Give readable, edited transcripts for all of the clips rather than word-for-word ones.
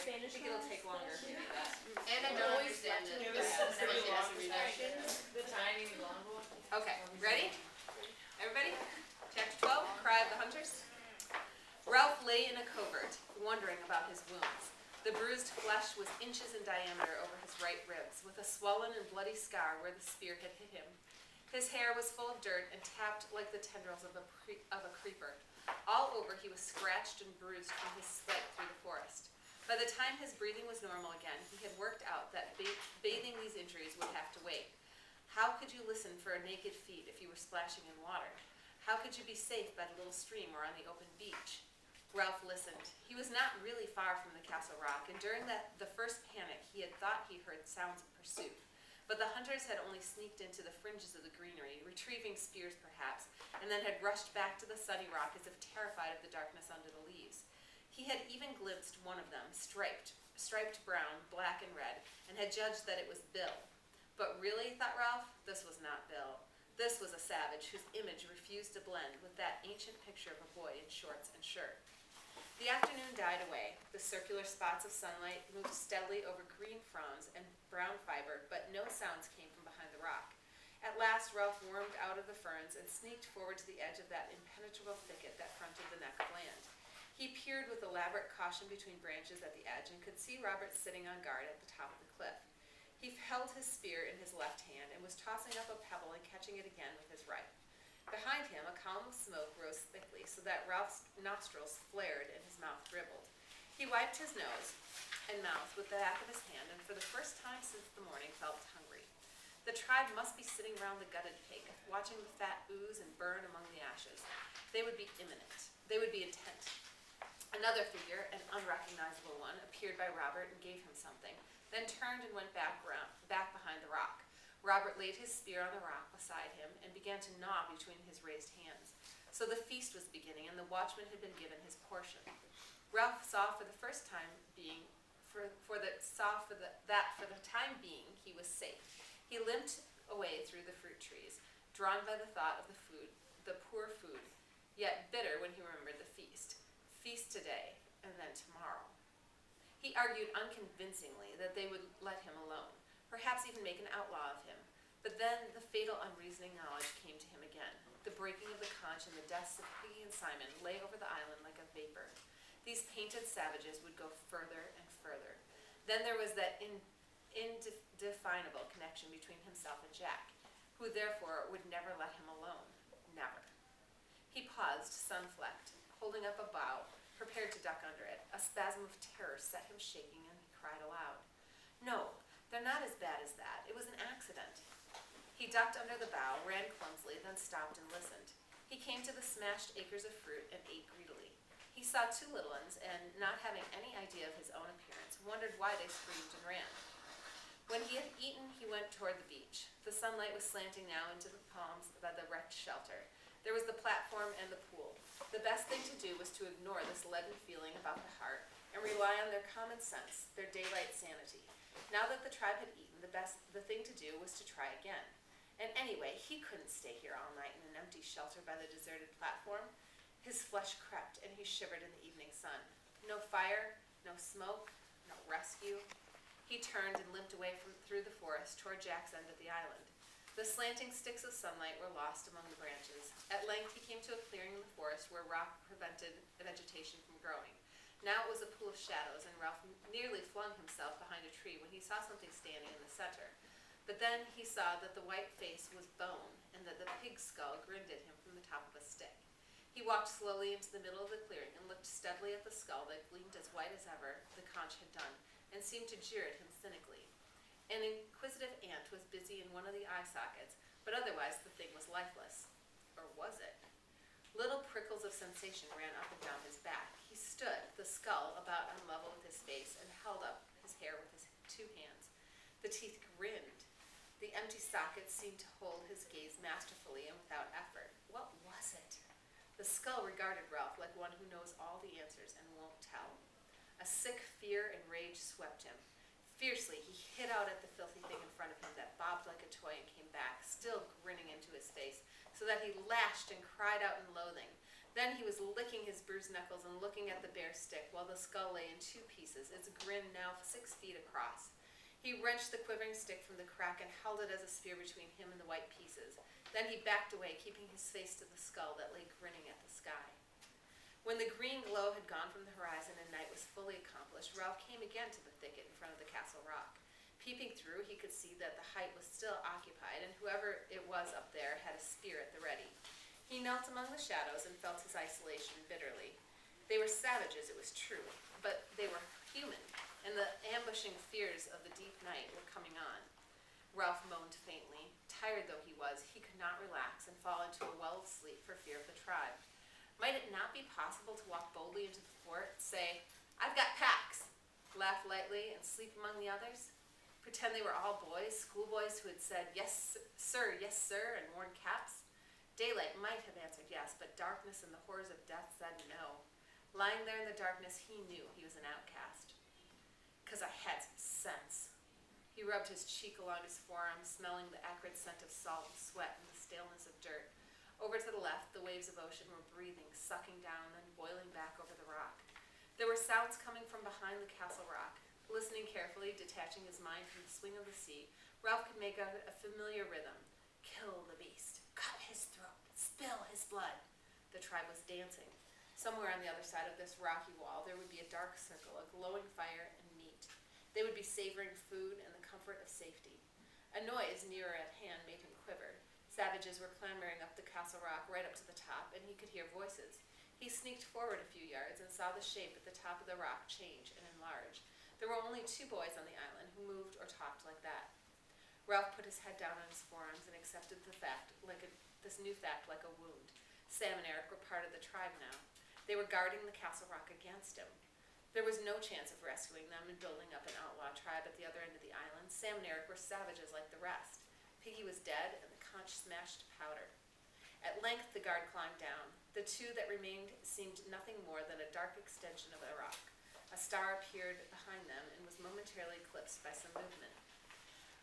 Spanish I think it'll class take longer last to do year? that. And I don't understand it. Yeah, this is pretty long to read. The tiny blonde one. Okay, ready? Everybody? Chapter 12, Cry of the Hunters. Ralph lay in a covert, wondering about his wounds. The bruised flesh was inches in diameter over his right ribs, with a swollen and bloody scar where the spear had hit him. His hair was full of dirt and tapped like the tendrils of a creeper. All over he was scratched and bruised from his flight through the forest. By the time his breathing was normal again, he had worked out that bathing these injuries would have to wait. How could you listen for a naked feet if you were splashing in water? How could you be safe by the little stream or on the open beach? Ralph listened. He was not really far from the castle rock, and during the first panic he had thought he heard sounds of pursuit. But the hunters had only sneaked into the fringes of the greenery, retrieving spears perhaps, and then had rushed back to the sunny rock as if terrified of the darkness under the leaves. He had even glimpsed one of them, striped brown, black and red, and had judged that it was Bill. But really, thought Ralph, this was not Bill. This was a savage whose image refused to blend with that ancient picture of a boy in shorts and shirt. The afternoon died away. The circular spots of sunlight moved steadily over green fronds and brown fiber, but no sounds came from behind the rock. At last, Ralph wormed out of the ferns and sneaked forward to the edge of that impenetrable thicket that fronted the neck of land. He peered with elaborate caution between branches at the edge and could see Robert sitting on guard at the top of the cliff. He held his spear in his left hand and was tossing up a pebble and catching it again with his right. Behind him, a column of smoke rose thickly so that Ralph's nostrils flared and his mouth dribbled. He wiped his nose and mouth with the back of his hand and for the first time since the morning felt hungry. The tribe must be sitting round the gutted pig, watching the fat ooze and burn among the ashes. They would be imminent. They would be intent. Another figure, an unrecognizable one, appeared by Robert and gave him something, then turned and went back behind the rock. Robert laid his spear on the rock beside him and began to gnaw between his raised hands. So the feast was beginning, and the watchman had been given his portion. Ralph saw for the first time for the time being he was safe. He limped away through the fruit trees, drawn by the thought of the food, the poor food, yet bitter when he remembered the feast. Feast today, and then tomorrow. He argued unconvincingly that they would let him alone, perhaps even make an outlaw of him. But then the fatal unreasoning knowledge came to him again. The breaking of the conch and the deaths of Piggy and Simon lay over the island like a vapor. These painted savages would go further and further. Then there was that indefinable connection between himself and Jack, who therefore would never let him alone. Never. He paused, sun-flecked, holding up a bough, prepared to duck under it. A spasm of terror set him shaking, and he cried aloud. No, they're not as bad as that. It was an accident. He ducked under the bough, ran clumsily, then stopped and listened. He came to the smashed acres of fruit and ate greedily. He saw two little ones, and not having any idea of his own appearance, wondered why they screamed and ran. When he had eaten, he went toward the beach. The sunlight was slanting now into the palms by the wrecked shelter. There was the platform and the pool. The best thing to do was to ignore this leaden feeling about the heart and rely on their common sense, their daylight sanity. Now that the tribe had eaten, the thing to do was to try again. And anyway, he couldn't stay here all night in an empty shelter by the deserted platform. His flesh crept, and he shivered in the evening sun. No fire, no smoke, no rescue. He turned and limped away through the forest toward Jack's end of the island. The slanting sticks of sunlight were lost among the branches. At length he came to a clearing in the forest where rock prevented vegetation from growing. Now it was a pool of shadows, and Ralph nearly flung himself behind a tree when he saw something standing in the center. But then he saw that the white face was bone, and that the pig's skull grinned at him from the top of a stick. He walked slowly into the middle of the clearing and looked steadily at the skull that gleamed as white as ever the conch had done, and seemed to jeer at him cynically. An inquisitive ant was busy in one of the eye sockets, but otherwise the thing was lifeless. Or was it? Little prickles of sensation ran up and down his back. He stood, the skull about on level with his face, and held up his hair with his two hands. The teeth grinned. The empty sockets seemed to hold his gaze masterfully and without effort. What was it? The skull regarded Ralph like one who knows all the answers and won't tell. A sick fear and rage swept him. Fiercely, he hit out at the filthy thing in front of him that bobbed like a toy and came back, still grinning into his face, so that he lashed and cried out in loathing. Then he was licking his bruised knuckles and looking at the bare stick while the skull lay in 2 pieces, its grin now 6 feet across. He wrenched the quivering stick from the crack and held it as a spear between him and the white pieces. Then he backed away, keeping his face to the skull that lay grinning at the sky. When the green glow had gone from the horizon and night was fully accomplished, Ralph came again to the thicket in front of the castle rock. Peeping through, he could see that the height was still occupied, and whoever it was up there had a spear at the ready. He knelt among the shadows and felt his isolation bitterly. They were savages, it was true, but they were human, and the ambushing fears of the deep night were coming on. Ralph moaned faintly. Tired though he was, he could not relax and fall into a well of sleep for fear of the tribe. Might it not be possible to walk boldly into the fort, say, "I've got packs," laugh lightly, and sleep among the others? Pretend they were all boys, schoolboys who had said, yes, sir," and worn caps? Daylight might have answered yes, but darkness and the horrors of death said no. Lying there in the darkness, he knew he was an outcast. "'Cause I had some sense." He rubbed his cheek along his forearm, smelling the acrid scent of salt and sweat and the staleness of dirt. Over to the left, the waves of ocean were breathing, sucking down, then boiling back over the rock. There were sounds coming from behind the castle rock. Listening carefully, detaching his mind from the swing of the sea, Ralph could make out a familiar rhythm. Kill the beast, cut his throat, spill his blood. The tribe was dancing. Somewhere on the other side of this rocky wall, there would be a dark circle, a glowing fire, and meat. They would be savoring food and the comfort of safety. A noise nearer at hand made him quiver. Savages were clambering up the castle rock right up to the top, and he could hear voices. He sneaked forward a few yards and saw the shape at the top of the rock change and enlarge. There were only 2 boys on the island who moved or talked like that. Ralph put his head down on his forearms and accepted this new fact like a wound. Sam and Eric were part of the tribe now. They were guarding the castle rock against him. There was no chance of rescuing them and building up an outlaw tribe at the other end of the island. Sam and Eric were savages like the rest. Piggy was dead, and the conch smashed to powder. At length the guard climbed down. The 2 that remained seemed nothing more than a dark extension of the rock. A star appeared behind them and was momentarily eclipsed by some movement.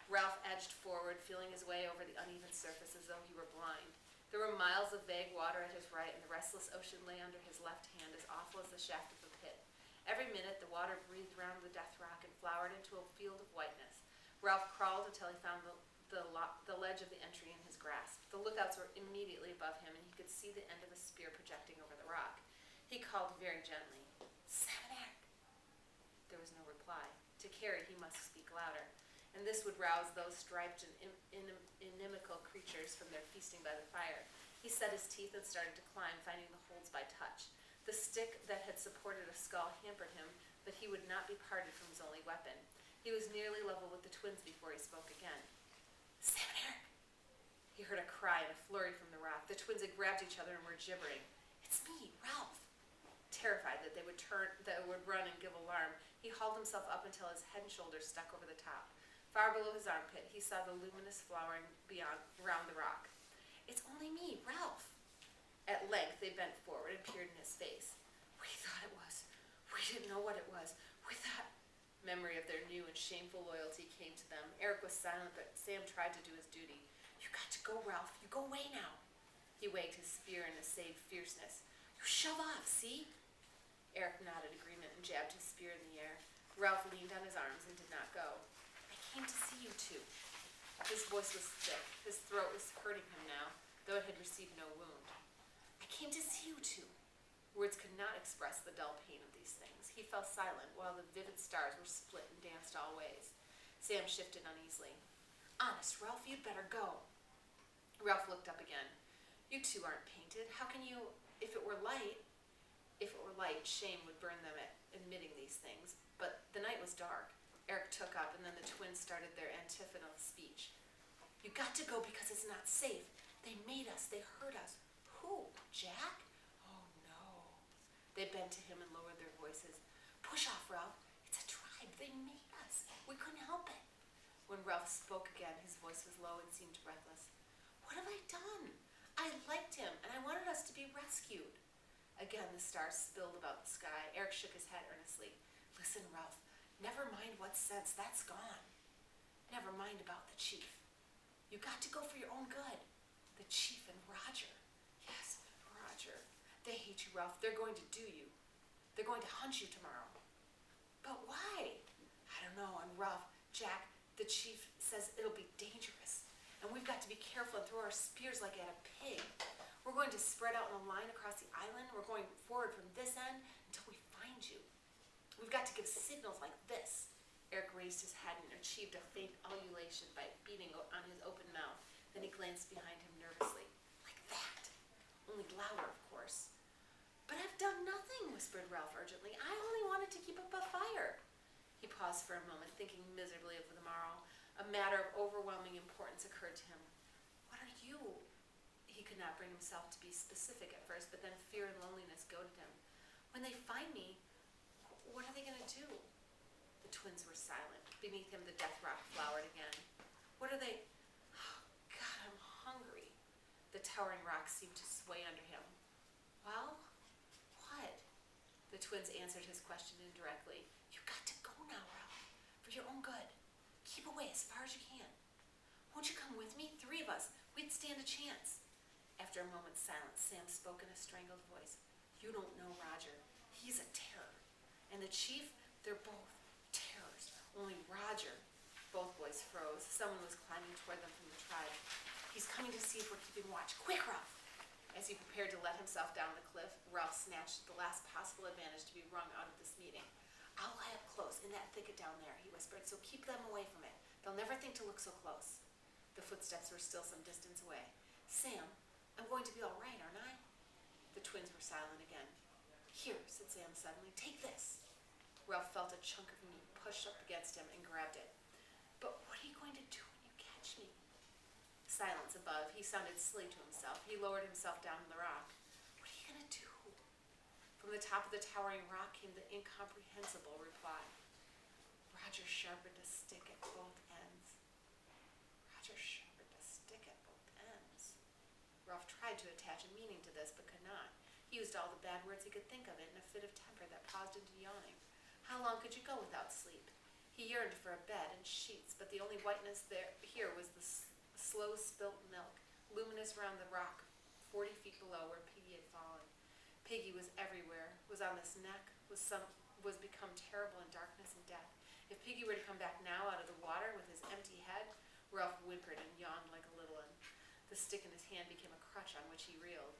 Ralph edged forward, feeling his way over the uneven surface as though he were blind. There were miles of vague water at his right, and the restless ocean lay under his left hand, as awful as the shaft of a pit. Every minute the water breathed round the death rock and flowered into a field of whiteness. Ralph crawled until he found the ledge of the entry in his grasp. The lookouts were immediately above him, and he could see the end of a spear projecting over the rock. He called very gently, "Sam and Eric." There was no reply. To carry, he must speak louder, and this would rouse those striped and inimical creatures from their feasting by the fire. He set his teeth and started to climb, finding the holds by touch. The stick that had supported a skull hampered him, but he would not be parted from his only weapon. He was nearly level with the twins before he spoke again. "Sam and Eric." He heard a cry and a flurry from the rock. The twins had grabbed each other and were gibbering. "It's me, Ralph." Terrified that they would run and give alarm, he hauled himself up until his head and shoulders stuck over the top. Far below his armpit, he saw the luminous flowering around the rock. "It's only me, Ralph." At length they bent forward and peered in his face. "We thought it was. We didn't know what it was. We thought..." Memory of their new and shameful loyalty came to them. Eric was silent, but Sam tried to do his duty. "You got to go, Ralph. You go away now." He waved his spear and essayed fierceness. "You shove off, see?" Eric nodded agreement and jabbed his spear in the air. Ralph leaned on his arms and did not go. "I came to see you 2. His voice was thick. His throat was hurting him now, though it had received no wound. "I came to see you 2. Words could not express the dull pain of these things. He fell silent while the vivid stars were split and danced all ways. Sam shifted uneasily. "Honest, Ralph, you'd better go." Ralph looked up again. "You 2 aren't painted. How can you... If it were light, shame would burn them at admitting these things. But the night was dark." Eric took up, and then the twins started their antiphonal speech. "You got to go because it's not safe. They made us. They hurt us." "Who? Jack?" "Oh, no." They bent to him and lowered their voices. "Push off, Ralph. It's a tribe. They made us. We couldn't help it." When Ralph spoke again, his voice was low and seemed breathless. "What have I done? I liked him, and I wanted us to be rescued." Again the stars spilled about the sky. Eric shook his head earnestly. "Listen, Ralph, never mind what sense, that's gone. Never mind about the chief. You got to go for your own good. The chief and Roger. Yes, Roger. They hate you, Ralph. They're going to do you. They're going to hunt you tomorrow. But why? I don't know. And Ralph, Jack, the chief says it'll be dangerous. And we've got to be careful and throw our spears like at a pig. We're going to spread out in a line across the island. We're going forward from this end until we find you. We've got to give signals like this. Eric raised his head and achieved a faint ululation by beating on his open mouth. Then he glanced behind him nervously. Like that. Only louder, of course. But I've done nothing, whispered Ralph urgently. I only wanted to keep up a fire. He paused for a moment, thinking miserably of the morrow. A matter of overwhelming importance occurred to him. What are you? He could not bring himself to be specific at first, but then fear and loneliness goaded him. When they find me, what are they going to do? The twins were silent. Beneath him, the death rock flowered again. What are they? Oh, God, I'm hungry. The towering rock seemed to sway under him. Well, what? The twins answered his question indirectly. You've got to go now, Ralph, for your own good. Keep away as far as you can. Won't you come with me? 3 of us. We'd stand a chance. After a moment's silence, Sam spoke in a strangled voice. You don't know Roger. He's a terror. And the chief, they're both terrors. Only Roger. Both boys froze. Someone was climbing toward them from the tribe. He's coming to see if we're keeping watch. Quick, Ralph! As he prepared to let himself down the cliff, Ralph snatched the last possible advantage to be wrung out of this meeting. I'll lie up close in that thicket down there, he whispered, so keep them away from it. They'll never think to look so close. The footsteps were still some distance away. Sam, I'm going to be all right, aren't I? The twins were silent again. Here, said Sam suddenly, take this. Ralph felt a chunk of meat push up against him and grabbed it. But what are you going to do when you catch me? Silence above. He sounded silly to himself. He lowered himself down the rock. What are you going to do? From the top of the towering rock came the incomprehensible reply. Roger sharpened a stick at both ends. Roger sharpened a stick at both ends. Ralph tried to attach a meaning to this, but could not. He used all the bad words he could think of it in a fit of temper that paused into yawning. How long could you go without sleep? He yearned for a bed and sheets, but the only whiteness here was the slow spilt milk, luminous round the rock, 40 feet below where Piggy had fallen. Piggy was everywhere, was on his neck, was become terrible in darkness and death. If Piggy were to come back now out of the water with his empty head, Ralph whimpered and yawned like a little one. The stick in his hand became a crutch on which he reeled.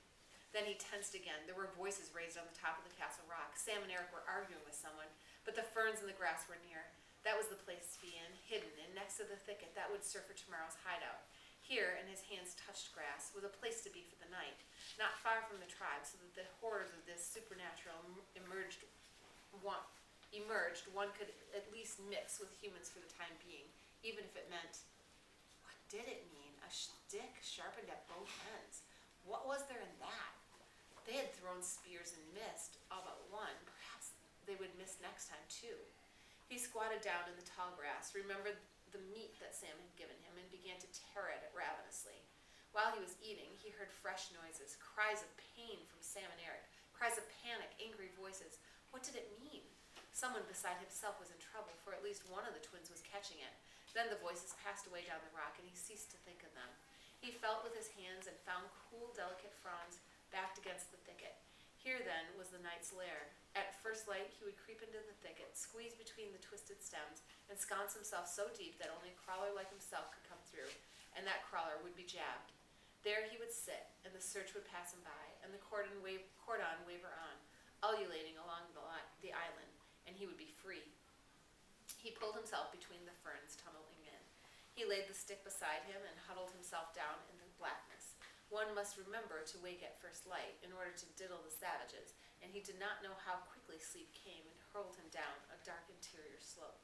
Then he tensed again. There were voices raised on the top of the castle rock. Sam and Eric were arguing with someone, but the ferns and the grass were near. That was the place to be in, hidden, and next to the thicket that would serve for tomorrow's hideout. Here, and his hands touched grass, was a place to be for the night, not far from the tribe, so that the horrors of this supernatural emerged, one could at least mix with humans for the time being, even if it meant, what did it mean? A stick sharpened at both ends. What was there in that? They had thrown spears and missed, all but one. Perhaps they would miss next time, too. He squatted down in the tall grass, remembered the meat that Sam had given him, and began to tear at it ravenously. While he was eating, he heard fresh noises, cries of pain from Sam and Eric, cries of panic, angry voices. What did it mean? Someone beside himself was in trouble, for at least one of the twins was catching it. Then the voices passed away down the rock, and he ceased to think of them. He felt with his hands and found cool, delicate fronds backed against the thicket. Here, then, was the knight's lair. At first light, he would creep into the thicket, squeeze between the twisted stems, ensconce himself so deep that only a crawler like himself could come through, and that crawler would be jabbed. There he would sit, and the search would pass him by, and the cordon waver on, ululating along the island, and he would be free. He pulled himself between the ferns tumbling in. He laid the stick beside him and huddled himself down in the blackness. One must remember to wake at first light in order to diddle the savages, and he did not know how quickly sleep came and hurled him down a dark interior slope.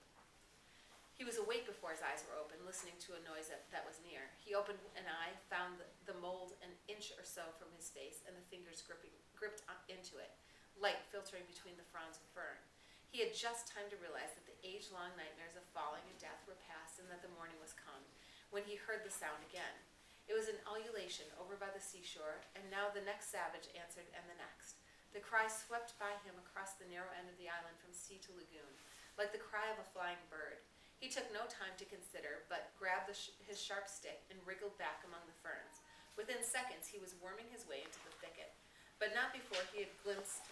He was awake before his eyes were open, listening to a noise that was near. He opened an eye, found the mold an inch or so from his face, and the fingers gripped into it, light filtering between the fronds of fern. He had just time to realize that the age-long nightmares of falling and death were past and that the morning was come, when he heard the sound again. It was an ululation over by the seashore, and now the next savage answered and the next. The cry swept by him across the narrow end of the island from sea to lagoon, like the cry of a flying bird. He took no time to consider, but grabbed his sharp stick and wriggled back among the ferns. Within seconds, he was worming his way into the thicket. but not before he had glimpsed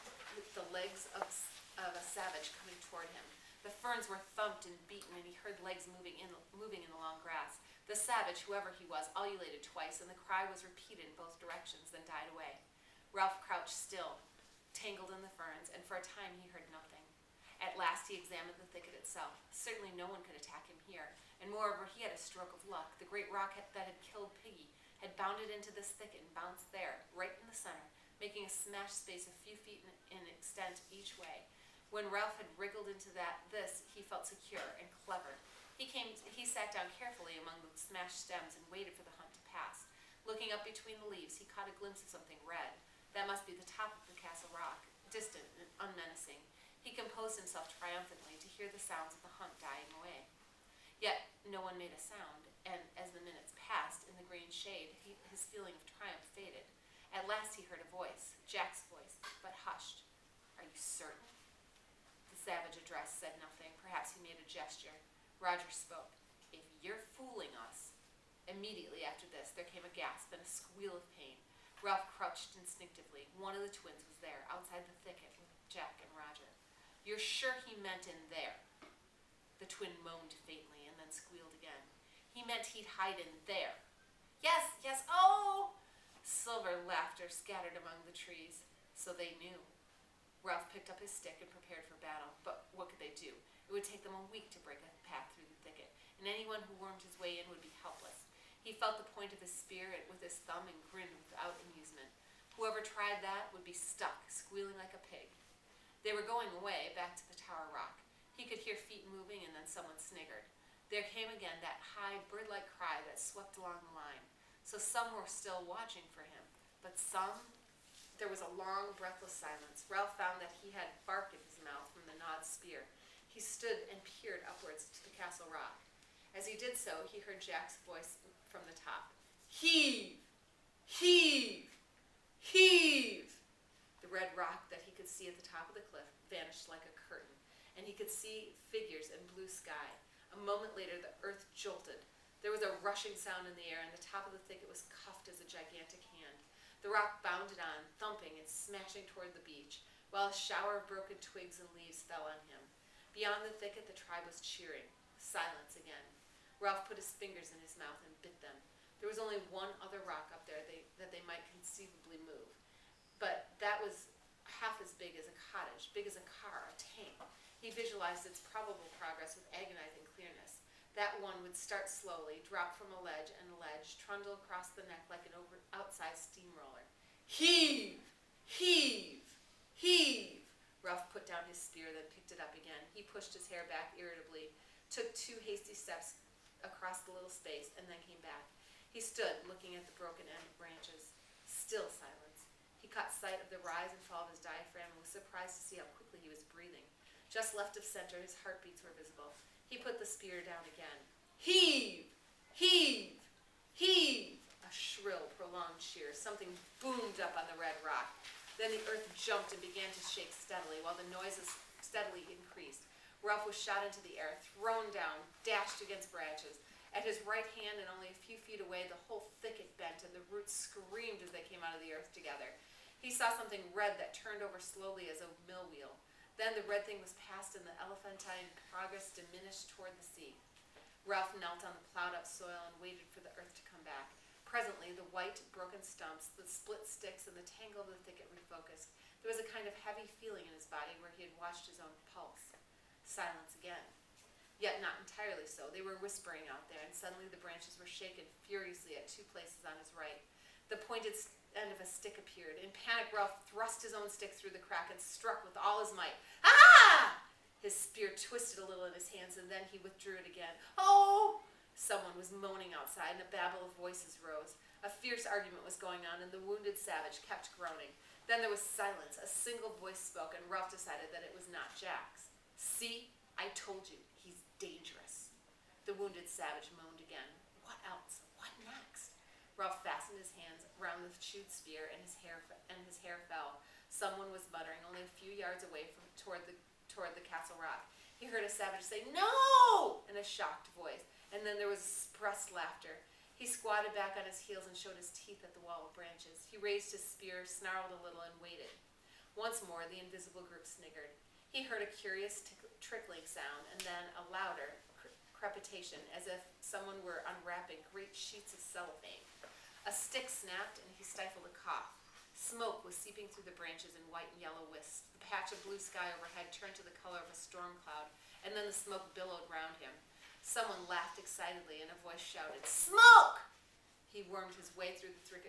the legs of a savage coming toward him. The ferns were thumped and beaten, and he heard legs moving in the long grass. The savage, whoever he was, ululated twice, and the cry was repeated in both directions, then died away. Ralph crouched still, tangled in the ferns, and for a time he heard nothing. At last he examined the thicket itself. Certainly no one could attack him here, and moreover he had a stroke of luck. The great rock that had killed Piggy had bounded into this thicket and bounced there, right in the center, making a smashed space a few feet in extent each way. When Ralph had wriggled into this, he felt secure and clever. He sat down carefully among the smashed stems and waited for the hunt to pass. Looking up between the leaves, he caught a glimpse of something red. That must be the top of the castle rock, distant and unmenacing. He composed himself triumphantly to hear the sounds of the hunt dying away. Yet no one made a sound, and as the minutes passed in the green shade, his feeling of triumph faded. At last he heard a voice, Jack's voice, but hushed. "Are you certain?" The savage addressed said nothing. Perhaps he made a gesture. Roger spoke. "If you're fooling us." Immediately after this, there came a gasp and a squeal of pain. Ralph crouched instinctively. One of the twins was there, outside the thicket with Jack and Roger. "You're sure he meant in there?" The twin moaned faintly and then squealed again. "He meant he'd hide in there." Yes, oh! Silver laughter scattered among the trees. So they knew. Ralph picked up his stick and prepared for battle. But what could they do? It would take them a week to break a path through the thicket, and anyone who wormed his way in would be helpless. He felt the point of his spear with his thumb and grinned without amusement. Whoever tried that would be stuck, squealing like a pig. They were going away, back to the tower rock. He could hear feet moving, and then someone sniggered. There came again that high, bird-like cry that swept along the line. So some were still watching for him, but there was a long, breathless silence. Ralph found that he had bark in his mouth from the gnawed spear. He stood and peered upwards to the castle rock. As he did so, he heard Jack's voice from the top. "Heave! Heave! Heave!" The red rock that he could see at the top of the cliff vanished like a curtain, and he could see figures in blue sky. A moment later, the earth jolted. There was a rushing sound in the air, and the top of the thicket was cuffed as a gigantic hand. The rock bounded on, thumping and smashing toward the beach, while a shower of broken twigs and leaves fell on him. Beyond the thicket, the tribe was cheering. Silence again. Ralph put his fingers in his mouth and bit them. There was only one other rock up there that they might conceivably move, but that was half as big as a cottage, big as a car, a tank. He visualized its probable progress with agonizing clearness. That one would start slowly, drop from a ledge and a ledge, trundle across the neck like an outsized steamroller. "Heave! Heave! Heave!" Ralph put down his spear, then picked it up again. He pushed his hair back irritably, took 2 hasty steps across the little space, and then came back. He stood, looking at the broken end of branches. Still silence. He caught sight of the rise and fall of his diaphragm and was surprised to see how quickly he was breathing. Just left of center, his heartbeats were visible. He put the spear down again. "Heave! Heave! Heave!" A shrill, prolonged cheer. Something boomed up on the red rock. Then the earth jumped and began to shake steadily, while the noises steadily increased. Ralph was shot into the air, thrown down, dashed against branches. At his right hand and only a few feet away, the whole thicket bent, and the roots screamed as they came out of the earth together. He saw something red that turned over slowly as a mill wheel. Then the red thing was past, and the elephantine progress diminished toward the sea. Ralph knelt on the plowed-up soil and waited for the earth to come back. Presently, the white, broken stumps, the split sticks, and the tangle of the thicket refocused. There was a kind of heavy feeling in his body where he had watched his own pulse. Silence again. Yet not entirely so. They were whispering out there, and suddenly the branches were shaken furiously at 2 places on his right. The pointed end of a stick appeared. In panic, Ralph thrust his own stick through the crack and struck with all his might. "Ah!" His spear twisted a little in his hands, and then he withdrew it again. "Oh!" Someone was moaning outside, and a babble of voices rose. A fierce argument was going on, and the wounded savage kept groaning. Then there was silence. A single voice spoke, and Ralph decided that it was not Jack's. "See, I told you, he's dangerous." The wounded savage moaned again. What else? What next? Ralph fastened his hands round the chewed spear, and his hair fell. Someone was muttering only a few yards away toward the castle rock. He heard a savage say, "No!" in a shocked voice, and then there was suppressed laughter. He He squatted back on his heels and showed his teeth at the wall of branches. He raised his spear, snarled a little, and waited. Once more, the invisible group sniggered. He heard a curious trickling sound, and then a louder crepitation, as if someone were unwrapping great sheets of cellophane. A stick snapped, and he stifled a cough. Smoke was seeping through the branches in white and yellow wisps. The patch of blue sky overhead turned to the color of a storm cloud, and then the smoke billowed round him. Someone laughed excitedly, and a voice shouted, "Smoke!" He wormed his way through the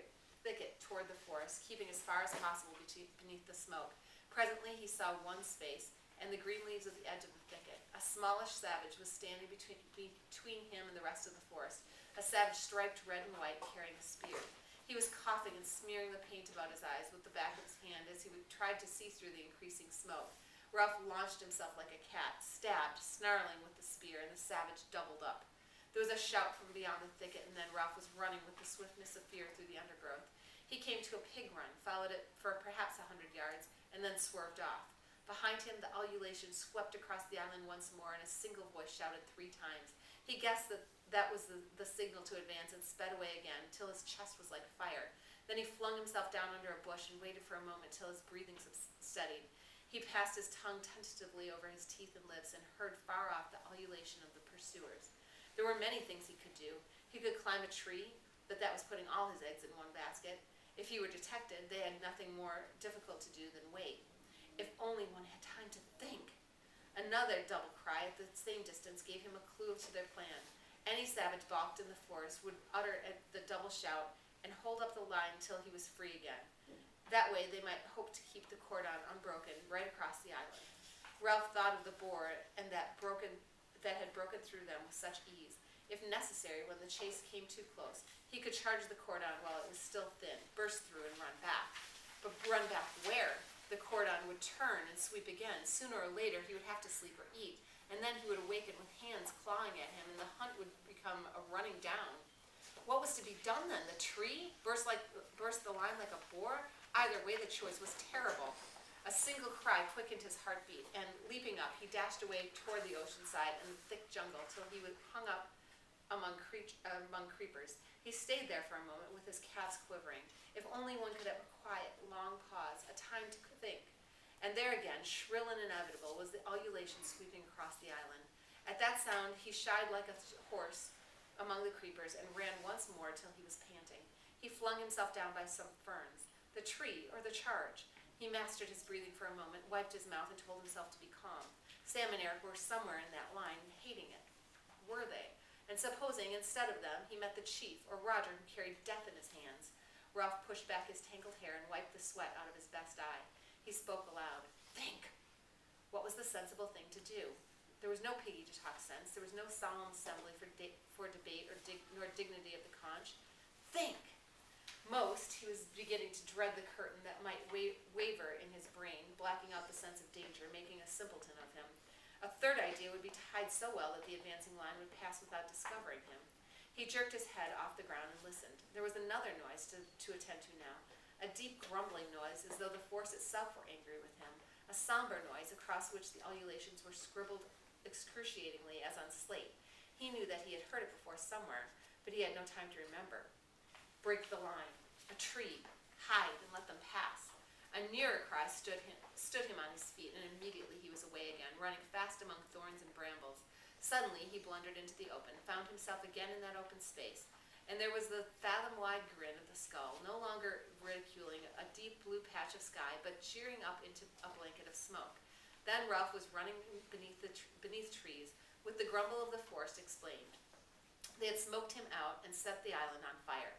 thicket toward the forest, keeping as far as possible beneath the smoke. Presently he saw one space, and the green leaves at the edge of the thicket. A smallish savage was standing between him and the rest of the forest, a savage striped red and white, carrying a spear. He was coughing and smearing the paint about his eyes with the back of his hand as he tried to see through the increasing smoke. Ralph launched himself like a cat, stabbed, snarling with the spear, and the savage doubled up. There was a shout from beyond the thicket, and then Ralph was running with the swiftness of fear through the undergrowth. He came to a pig run, followed it for perhaps 100 yards, and then swerved off. Behind him, the ululation swept across the island once more, and a single voice shouted 3 times. He guessed that was the signal to advance, and sped away again, till his chest was like fire. Then he flung himself down under a bush and waited for a moment till his breathing steadied. He passed his tongue tentatively over his teeth and lips, and heard far off the ululation of the pursuers. There were many things he could do. He could climb a tree, but that was putting all his eggs in one basket. If he were detected, they had nothing more difficult to do than wait. If only one had time to think. Another double cry at the same distance gave him a clue to their plan. Any savage balked in the forest would utter the double shout and hold up the line till he was free again. That way they might hope to keep the cordon unbroken right across the island. Ralph thought of the boar and that had broken through them with such ease. If necessary, when the chase came too close, he could charge the cordon while it was still thin, burst through, and run back. But run back where? The cordon would turn and sweep again. Sooner or later, he would have to sleep or eat, and then he would awaken with hands clawing at him, and the hunt would become a running down. What was to be done then? The tree? Burst the line like a boar? Either way, the choice was terrible. A single cry quickened his heartbeat, and leaping up, he dashed away toward the ocean side and the thick jungle till he was hung up among creepers. He stayed there for a moment with his calves quivering. If only one could have a quiet, long pause, a time to think. And there again, shrill and inevitable, was the ululation sweeping across the island. At that sound, he shied like a horse among the creepers and ran once more till he was panting. He flung himself down by some ferns. The tree, or the charge? He mastered his breathing for a moment, wiped his mouth, and told himself to be calm. Sam and Eric were somewhere in that line, hating it. Were they? And supposing, instead of them, he met the chief, or Roger, who carried death in his hands. Ralph pushed back his tangled hair and wiped the sweat out of his best eye. He spoke aloud. Think! What was the sensible thing to do? There was no piggy to talk sense. There was no solemn assembly for debate nor dignity of the conch. Think! Most, he was beginning to dread the curtain that might waver in his brain, blacking out the sense of danger, making a simpleton of him. A third idea would be to hide so well that the advancing line would pass without discovering him. He jerked his head off the ground and listened. There was another noise to attend to now, a deep grumbling noise as though the force itself were angry with him, a somber noise across which the ululations were scribbled excruciatingly as on slate. He knew that he had heard it before somewhere, but he had no time to remember. Break the line. A tree. Hide and let them pass. A nearer cry stood him on his feet, and immediately he was away again, running fast among thorns and brambles. Suddenly he blundered into the open, found himself again in that open space, and there was the fathom-wide grin of the skull, no longer ridiculing a deep blue patch of sky, but sheering up into a blanket of smoke. Then Ralph was running beneath trees, with the grumble of the forest explained. They had smoked him out and set the island on fire.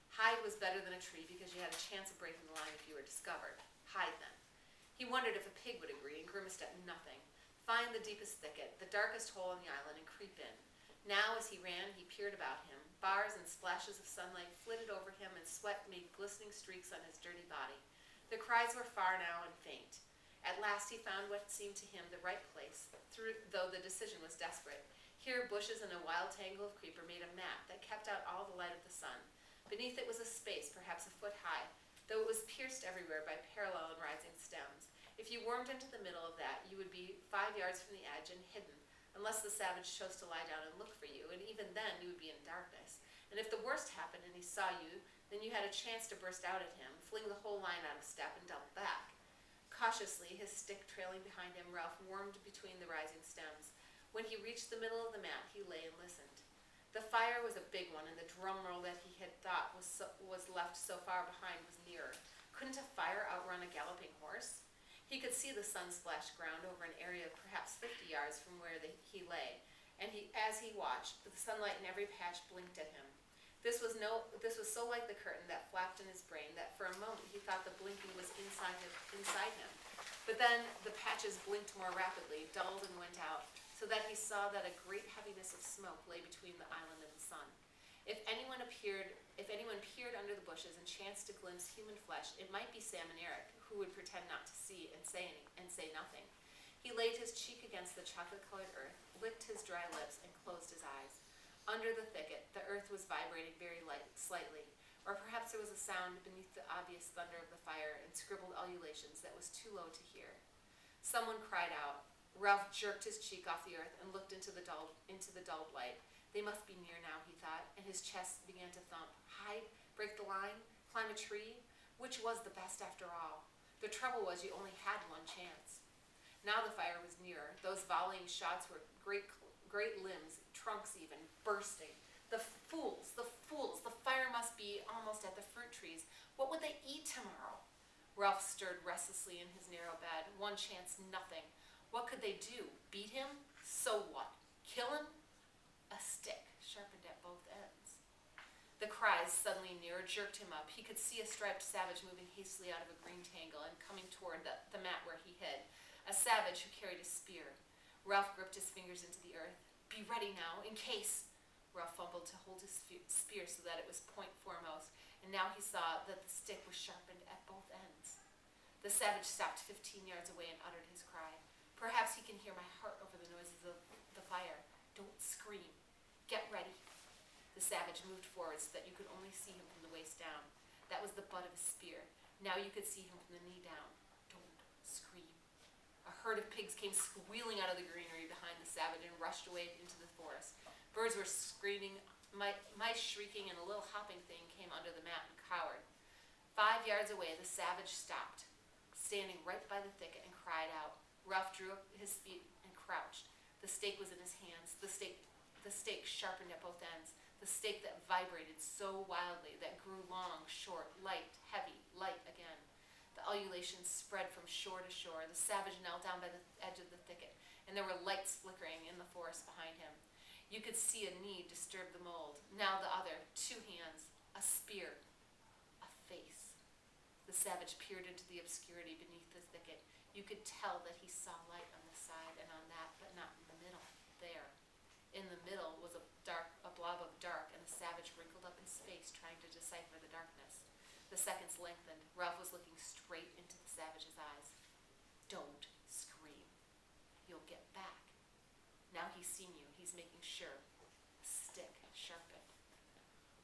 Hide was better than a tree because you had a chance of breaking the line if you were discovered. Hide then. He wondered if a pig would agree and grimaced at nothing. Find the deepest thicket, the darkest hole on the island, and creep in. Now, as he ran, he peered about him. Bars and splashes of sunlight flitted over him, and sweat made glistening streaks on his dirty body. The cries were far now and faint. At last he found what seemed to him the right place, though the decision was desperate. Here bushes and a wild tangle of creeper made a mat that kept out all the light of the sun. Beneath it was a space perhaps a foot high, though it was pierced everywhere by parallel and rising stems. If you wormed into the middle of that, you would be 5 yards from the edge and hidden, unless the savage chose to lie down and look for you, and even then you would be in darkness. And if the worst happened and he saw you, then you had a chance to burst out at him, fling the whole line out of step, and double back. Cautiously, his stick trailing behind him, Ralph wormed between the rising stems. When he reached the middle of the mat, he lay and listened. The fire was a big one, and the drum roll that he had thought was left so far behind was nearer. Couldn't a fire outrun a galloping horse? He could see the sun-splashed ground over an area of perhaps 50 yards from where he lay, and as he watched, the sunlight in every patch blinked at him. This was so like the curtain that flapped in his brain that for a moment he thought the blinking was inside him. But then the patches blinked more rapidly, dulled and went out, so that he saw that a great heaviness of smoke lay between the island and the sun. If anyone peered under the bushes and chanced to glimpse human flesh, it might be Sam and Eric, who would pretend not to see and say nothing. He laid his cheek against the chocolate-colored earth, licked his dry lips, and closed his eyes. Under the thicket, the earth was vibrating very slightly, or perhaps there was a sound beneath the obvious thunder of the fire and scribbled ululations that was too low to hear. Someone cried out. Ralph jerked his cheek off the earth and looked into the dulled light. They must be near now, he thought, and his chest began to thump. Hide, break the line, climb a tree? Which was the best after all? The trouble was you only had one chance. Now the fire was nearer. Those volleying shots were great limbs, trunks even, bursting. The fools, the fire must be almost at the fruit trees. What would they eat tomorrow? Ralph stirred restlessly in his narrow bed. One chance, nothing. What could they do? Beat him? So what? Kill him? A stick sharpened at both ends. The cries, suddenly nearer, jerked him up. He could see a striped savage moving hastily out of a green tangle and coming toward the mat where he hid. A savage who carried a spear. Ralph gripped his fingers into the earth. Be ready now, in case. Ralph fumbled to hold his spear so that it was point foremost, and now he saw that the stick was sharpened at both ends. The savage stopped 15 yards away and uttered his cry. Perhaps he can hear my heart over the noises of the fire. Don't scream. Get ready. The savage moved forward so that you could only see him from the waist down. That was the butt of his spear. Now you could see him from the knee down. Don't scream. A herd of pigs came squealing out of the greenery behind the savage and rushed away into the forest. Birds were screaming, mice shrieking, and a little hopping thing came under the mat and cowered. 5 yards away, the savage stopped, standing right by the thicket, and cried out. Ralph drew up his feet and crouched. The stake was in his hands, the stake sharpened at both ends, the stake that vibrated so wildly, that grew long, short, light, heavy, light again. The ululations spread from shore to shore. The savage knelt down by the edge of the thicket, and there were lights flickering in the forest behind him. You could see a knee disturb the mold. Now the other, 2 hands, a spear, a face. The savage peered into the obscurity beneath the thicket. You could tell that he saw light on this side and on that, but not in the middle, there. In the middle was a blob of dark, and the savage wrinkled up his face, trying to decipher the darkness. The seconds lengthened. Ralph was looking straight into the savage's eyes. Don't scream. You'll get back. Now he's seen you. He's making sure. A stick sharpened.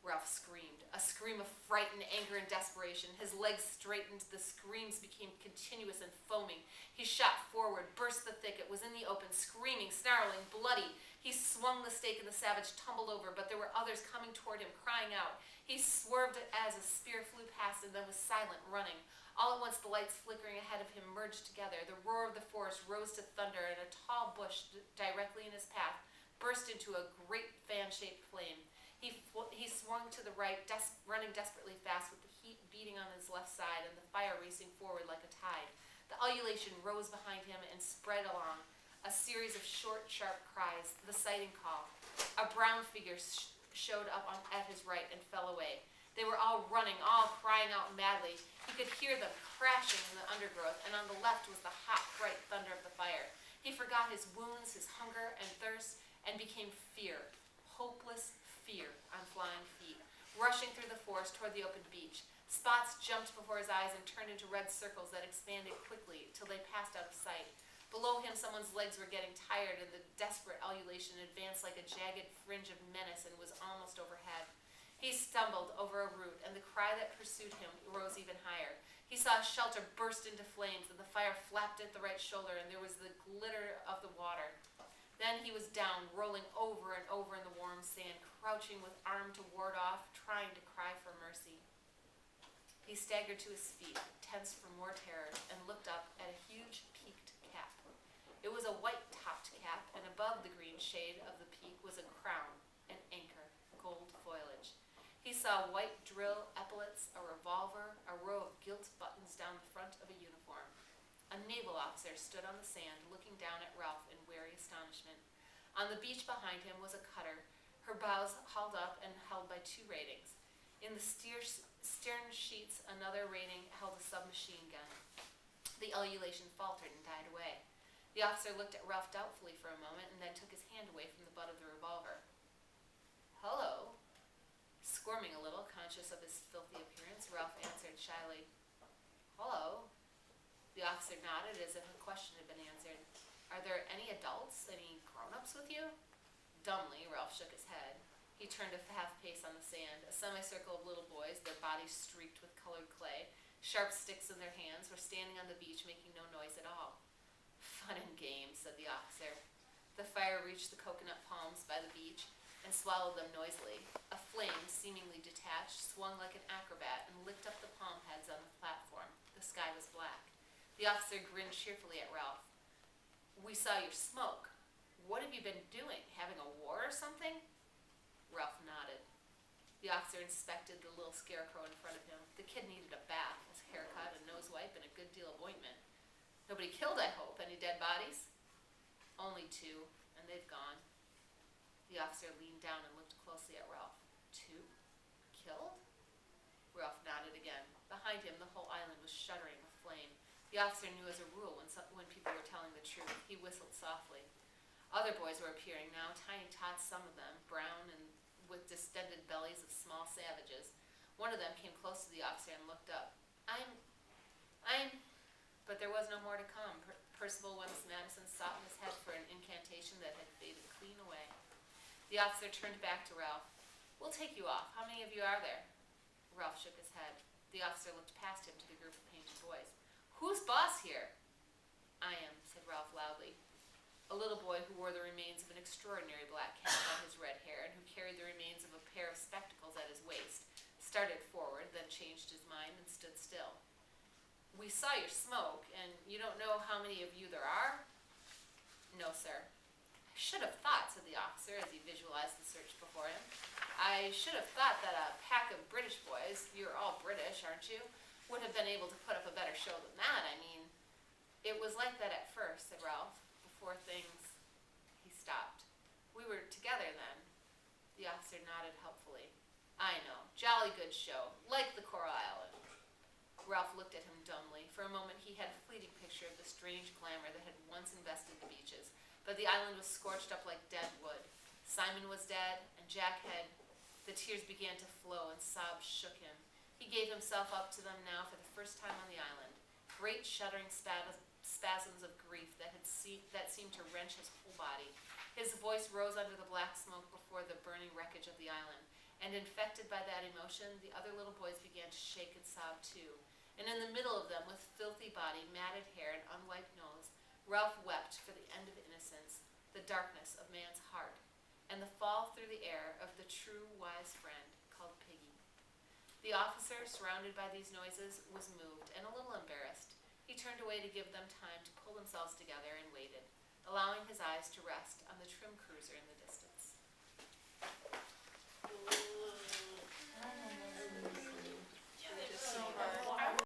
Ralph screamed, a scream of fright and anger and desperation. His legs straightened. The screams became continuous and foaming. He shot forward, burst the thicket, was in the open, screaming, snarling, bloody. He swung the stake and the savage tumbled over, but there were others coming toward him, crying out. He swerved as a spear flew past and then was silent, running. All at once the lights flickering ahead of him merged together. The roar of the forest rose to thunder, and a tall bush directly in his path burst into a great fan-shaped flame. He swung to the right, running desperately fast with the heat beating on his left side and the fire racing forward like a tide. The ululation rose behind him and spread along. A series of short, sharp cries, the sighting call. A brown figure showed up at his right and fell away. They were all running, all crying out madly. He could hear them crashing in the undergrowth, and on the left was the hot, bright thunder of the fire. He forgot his wounds, his hunger and thirst, and became fear, hopeless fear on flying feet, rushing through the forest toward the open beach. Spots jumped before his eyes and turned into red circles that expanded quickly till they passed out of sight. Below him, someone's legs were getting tired, and the desperate ululation advanced like a jagged fringe of menace and was almost overhead. He stumbled over a root, and the cry that pursued him rose even higher. He saw a shelter burst into flames, and the fire flapped at the right shoulder, and there was the glitter of the water. Then he was down, rolling over and over in the warm sand, crouching with arm to ward off, trying to cry for mercy. He staggered to his feet, tense for more terror, and looked up at a huge peaked cap. It was a white-topped cap, and above the green shade of the peak was a crown, an anchor, gold foliage. He saw white drill epaulets, a revolver, a row of gilt buttons down the front of a uniform. A naval officer stood on the sand, looking down at Ralph in wary astonishment. On the beach behind him was a cutter, her bows hauled up and held by 2 ratings. In the stern sheets, another rating held a submachine gun. The ululation faltered and died away. The officer looked at Ralph doubtfully for a moment and then took his hand away from the butt of the revolver. "Hello." Squirming a little, conscious of his filthy appearance, Ralph answered shyly, "Hello." The officer nodded as if a question had been answered. "Are there any adults, any grown-ups with you?" Dumbly, Ralph shook his head. He turned a half-pace on the sand. A semicircle of little boys, their bodies streaked with colored clay, sharp sticks in their hands, were standing on the beach making no noise at all. "Fun and games," said the officer. The fire reached the coconut palms by the beach and swallowed them noisily. A flame, seemingly detached, swung like an acrobat and licked up the palm heads on the platform. The sky was black. The officer grinned cheerfully at Ralph. "We saw your smoke. What have you been doing? Having a war or something?" Ralph nodded. The officer inspected the little scarecrow in front of him. The kid needed a bath, his haircut, a nose wipe, and a good deal of ointment. "Nobody killed, I hope. Any dead bodies?" "Only 2, and they've gone." The officer leaned down and looked closely at Ralph. 2? Killed? Ralph nodded again. Behind him, the whole island was shuddering with flame. The officer knew as a rule when people were telling the truth. He whistled softly. Other boys were appearing now, tiny tots, some of them, brown and with distended bellies of small savages. One of them came close to the officer and looked up. I'm... But there was no more to come. Percival Wemyss Madison sought in his head for an incantation that had faded clean away. The officer turned back to Ralph. "We'll take you off. How many of you are there?" Ralph shook his head. The officer looked past him to the group of painted boys. "Who's boss here?" "I am," said Ralph loudly. A little boy who wore the remains of an extraordinary black cap on his red hair and who carried the remains of a pair of spectacles at his waist started forward, then changed his mind and stood still. "We saw your smoke, and you don't know how many of you there are?" "No, sir." "I should have thought," said the officer as he visualized the search before him, "I should have thought that a pack of British boys, you're all British, aren't you, would have been able to put up a better show than that. I mean..." "It was like that at first," said Ralph, "before things..." He stopped. "We were together then." The officer nodded helpfully. "I know. Jolly good show. Like the Coral Island." Ralph looked at him dumbly. For a moment he had a fleeting picture of the strange glamour that had once invested the beaches, but the island was scorched up like dead wood. Simon was dead, and Jack had... The tears began to flow, and sobs shook him. He gave himself up to them now for the first time on the island. Great shuddering spasms of grief that seemed to wrench his whole body. His voice rose under the black smoke before the burning wreckage of the island, and infected by that emotion, the other little boys began to shake and sob too. And in the middle of them, with filthy body, matted hair, and unwiped nose, Ralph wept for the end of innocence, the darkness of man's heart, and the fall through the air of the true, wise friend called Piggy. The officer, surrounded by these noises, was moved and a little embarrassed. He turned away to give them time to pull themselves together and waited, allowing his eyes to rest on the trim cruiser in the distance.